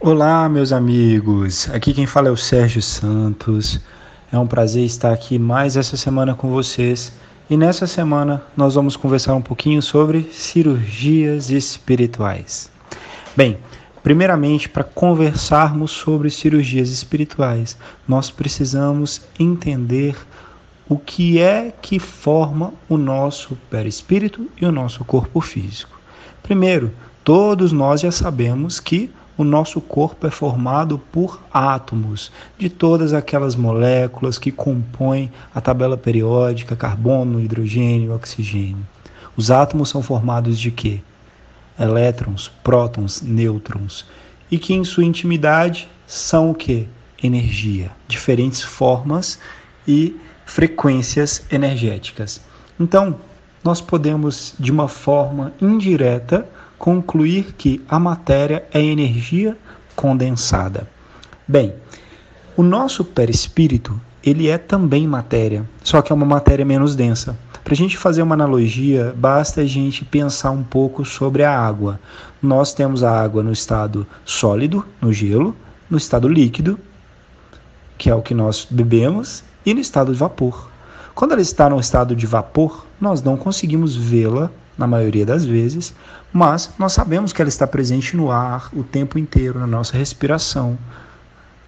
Olá, meus amigos. Aqui quem fala é o Sérgio Santos. É um prazer estar aqui mais essa semana com vocês. E nessa semana nós vamos conversar um pouquinho sobre cirurgias espirituais. Bem, primeiramente, para conversarmos sobre cirurgias espirituais, nós precisamos entender o que é que forma o nosso perispírito e o nosso corpo físico. Primeiro, todos nós já sabemos que o nosso corpo é formado por átomos, de todas aquelas moléculas que compõem a tabela periódica, carbono, hidrogênio, oxigênio. Os átomos são formados de quê? Elétrons, prótons, nêutrons. E que em sua intimidade são o quê? Energia, diferentes formas e frequências energéticas. Então, nós podemos, de uma forma indireta, concluir que a matéria é energia condensada. Bem, o nosso perispírito, ele é também matéria, só que é uma matéria menos densa. Para a gente fazer uma analogia, basta a gente pensar um pouco sobre a água. Nós temos a água no estado sólido, no gelo, no estado líquido, que é o que nós bebemos, e no estado de vapor. Quando ela está no estado de vapor, nós não conseguimos vê-la, na maioria das vezes, mas nós sabemos que ela está presente no ar o tempo inteiro, na nossa respiração.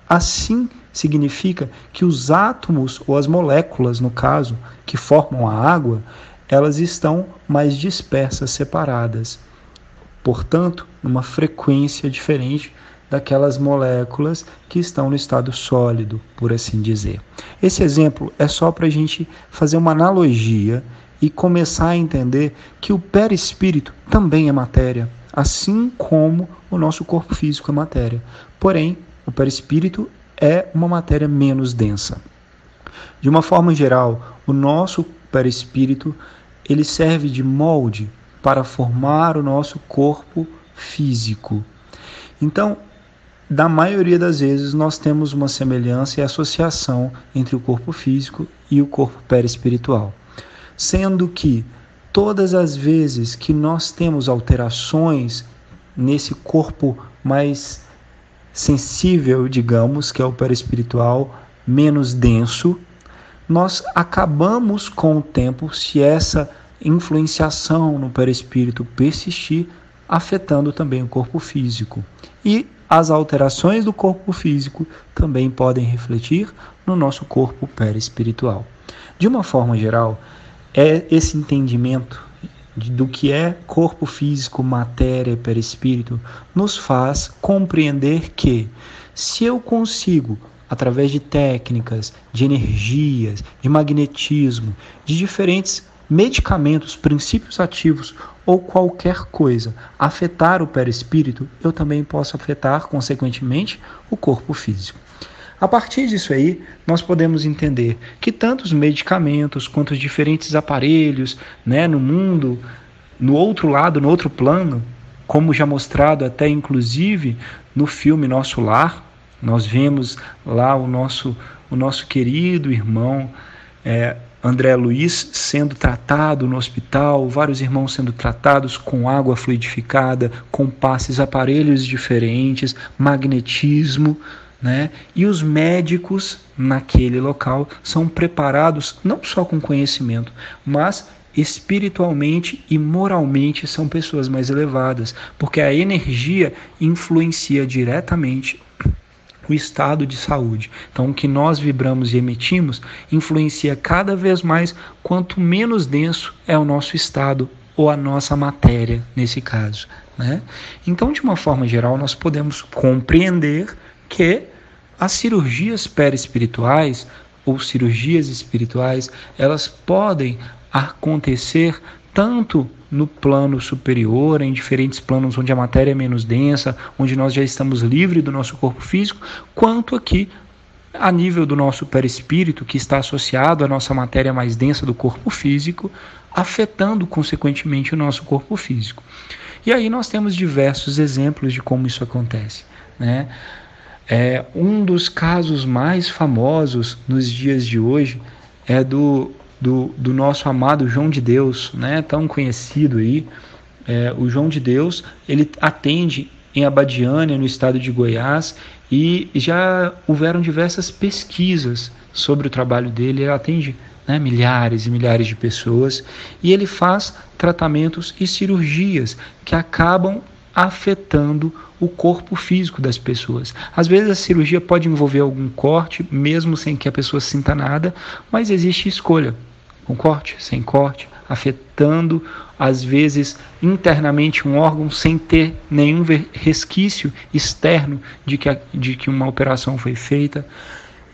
Assim, significa que os átomos, ou as moléculas, no caso, que formam a água, elas estão mais dispersas, separadas. Portanto, numa frequência diferente daquelas moléculas que estão no estado sólido, por assim dizer. Esse exemplo é só para a gente fazer uma analogia e começar a entender que o perispírito também é matéria, assim como o nosso corpo físico é matéria. Porém, o perispírito é uma matéria menos densa. De uma forma geral, o nosso perispírito ele serve de molde para formar o nosso corpo físico. Então, da maioria das vezes, nós temos uma semelhança e associação entre o corpo físico e o corpo perispiritual. Sendo que todas as vezes que nós temos alterações nesse corpo mais sensível, digamos, que é o perispiritual, menos denso, nós acabamos com o tempo, se essa influenciação no perispírito persistir, afetando também o corpo físico. E as alterações do corpo físico também podem refletir no nosso corpo perispiritual. De uma forma geral, é esse entendimento do que é corpo físico, matéria e perispírito nos faz compreender que se eu consigo, através de técnicas, de energias, de magnetismo, de diferentes medicamentos, princípios ativos ou qualquer coisa, afetar o perispírito, eu também posso afetar, consequentemente, o corpo físico. A partir disso aí, nós podemos entender que tanto os medicamentos quanto os diferentes aparelhos, no mundo, no outro lado, no outro plano, como já mostrado até inclusive no filme Nosso Lar, nós vemos lá o nosso querido irmão André Luiz sendo tratado no hospital, vários irmãos sendo tratados com água fluidificada, com passes, aparelhos diferentes, magnetismo, e os médicos naquele local são preparados não só com conhecimento, mas espiritualmente e moralmente são pessoas mais elevadas, porque a energia influencia diretamente o estado de saúde. Então, o que nós vibramos e emitimos influencia cada vez mais quanto menos denso é o nosso estado ou a nossa matéria, nesse caso. Então, de uma forma geral, nós podemos compreender que as cirurgias perispirituais ou cirurgias espirituais, elas podem acontecer tanto no plano superior, em diferentes planos onde a matéria é menos densa, onde nós já estamos livres do nosso corpo físico, quanto aqui a nível do nosso perispírito, que está associado à nossa matéria mais densa do corpo físico, afetando consequentemente o nosso corpo físico. E aí nós temos diversos exemplos de como isso acontece. Um dos casos mais famosos nos dias de hoje é do nosso amado João de Deus, tão conhecido aí. O João de Deus, ele atende em Abadiânia, no estado de Goiás, e já houveram diversas pesquisas sobre o trabalho dele. Ele atende, né, milhares e milhares de pessoas, e ele faz tratamentos e cirurgias que acabam afetando o corpo físico das pessoas. Às vezes a cirurgia pode envolver algum corte, mesmo sem que a pessoa sinta nada, mas existe escolha, com corte, sem corte, afetando às vezes internamente um órgão sem ter nenhum resquício externo de que uma operação foi feita.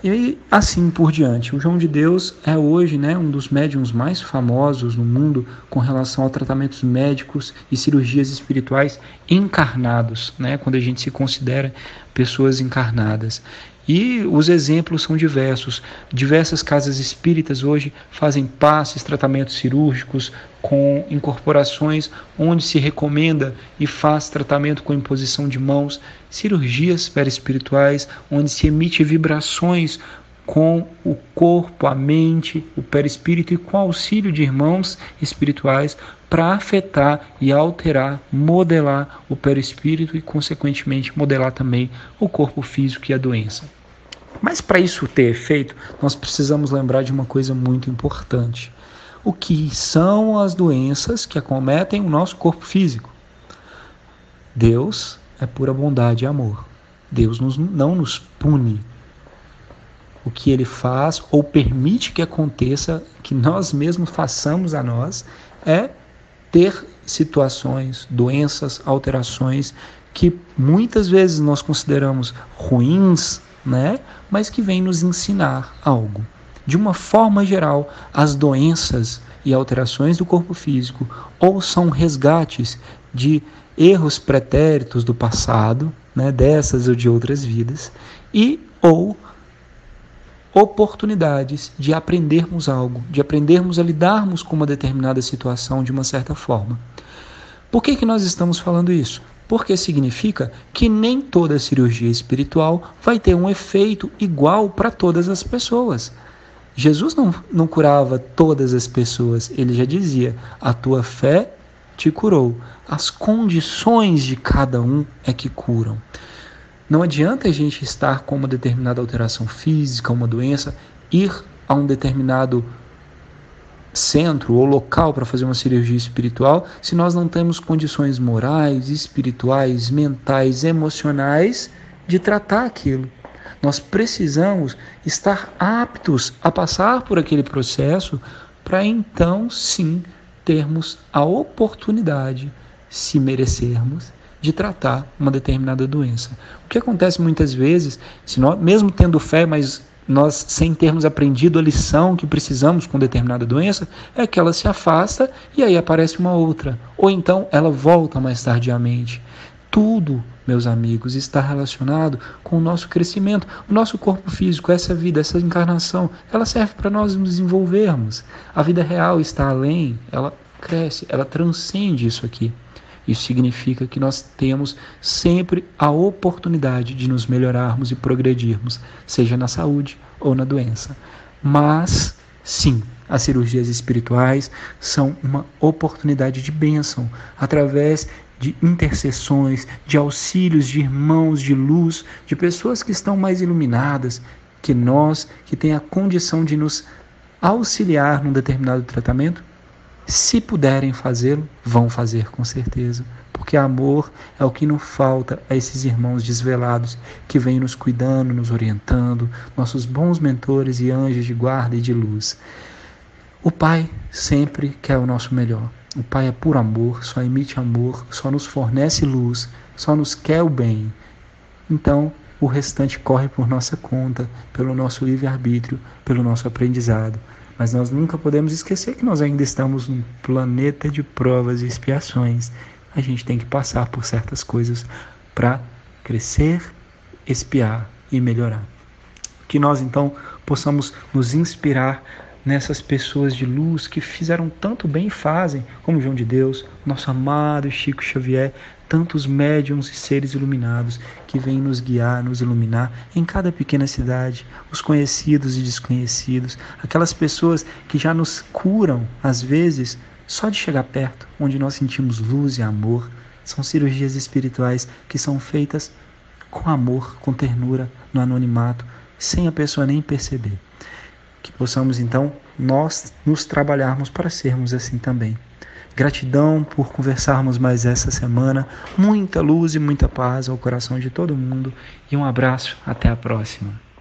E assim por diante. O João de Deus é hoje, né, um dos médiuns mais famosos no mundo com relação a tratamentos médicos e cirurgias espirituais encarnados, né, quando a gente se considera pessoas encarnadas. E os exemplos são diversos. Diversas casas espíritas hoje fazem passes, tratamentos cirúrgicos com incorporações, onde se recomenda e faz tratamento com imposição de mãos, cirurgias perispirituais, onde se emite vibrações com o corpo, a mente, o perispírito e com auxílio de irmãos espirituais para afetar e alterar, modelar o perispírito e, consequentemente, modelar também o corpo físico e a doença. Mas para isso ter efeito, nós precisamos lembrar de uma coisa muito importante. O que são as doenças que acometem o nosso corpo físico? Deus é pura bondade e amor. Deus não nos pune. O que Ele faz ou permite que aconteça, que nós mesmos façamos a nós, é ter situações, doenças, alterações que muitas vezes nós consideramos ruins, né? Mas que vêm nos ensinar algo. De uma forma geral, as doenças e alterações do corpo físico ou são resgates de erros pretéritos do passado, né, dessas ou de outras vidas, e ou oportunidades de aprendermos algo, de aprendermos a lidarmos com uma determinada situação de uma certa forma. Por que nós estamos falando isso? Porque significa que nem toda cirurgia espiritual vai ter um efeito igual para todas as pessoas. Jesus não curava todas as pessoas, ele já dizia, a tua fé te curou. As condições de cada um é que curam. Não adianta a gente estar com uma determinada alteração física, uma doença, ir a um determinado centro ou local para fazer uma cirurgia espiritual se nós não temos condições morais, espirituais, mentais, emocionais de tratar aquilo. Nós precisamos estar aptos a passar por aquele processo para então sim termos a oportunidade, se merecermos, de tratar uma determinada doença. O que acontece muitas vezes, se nós, mesmo tendo fé, mas nós sem termos aprendido a lição que precisamos com determinada doença, é que ela se afasta e aí aparece uma outra. Ou então ela volta mais tardiamente. Tudo, meus amigos, está relacionado com o nosso crescimento. O nosso corpo físico, essa vida, essa encarnação, ela serve para nós nos desenvolvermos. A vida real está além, ela cresce, ela transcende isso aqui. Isso significa que nós temos sempre a oportunidade de nos melhorarmos e progredirmos, seja na saúde ou na doença. Mas, sim, as cirurgias espirituais são uma oportunidade de bênção, através de intercessões, de auxílios de irmãos de luz, de pessoas que estão mais iluminadas que nós, que têm a condição de nos auxiliar num determinado tratamento. Se puderem fazê-lo, vão fazer com certeza, porque amor é o que não falta a esses irmãos desvelados que vêm nos cuidando, nos orientando, nossos bons mentores e anjos de guarda e de luz. O Pai sempre quer o nosso melhor. O Pai é puro amor, só emite amor, só nos fornece luz, só nos quer o bem. Então, o restante corre por nossa conta, pelo nosso livre-arbítrio, pelo nosso aprendizado. Mas nós nunca podemos esquecer que nós ainda estamos num planeta de provas e expiações. A gente tem que passar por certas coisas para crescer, expiar e melhorar. Que nós, então, possamos nos inspirar nessas pessoas de luz que fizeram tanto bem e fazem, como João de Deus, nosso amado Chico Xavier, tantos médiuns e seres iluminados que vêm nos guiar, nos iluminar em cada pequena cidade, os conhecidos e desconhecidos, aquelas pessoas que já nos curam, às vezes, só de chegar perto, onde nós sentimos luz e amor, São cirurgias espirituais que são feitas com amor, com ternura, no anonimato, sem a pessoa nem perceber. Que possamos, então, nós nos trabalharmos para sermos assim também. Gratidão por conversarmos mais essa semana. Muita luz e muita paz ao coração de todo mundo. E um abraço. Até a próxima.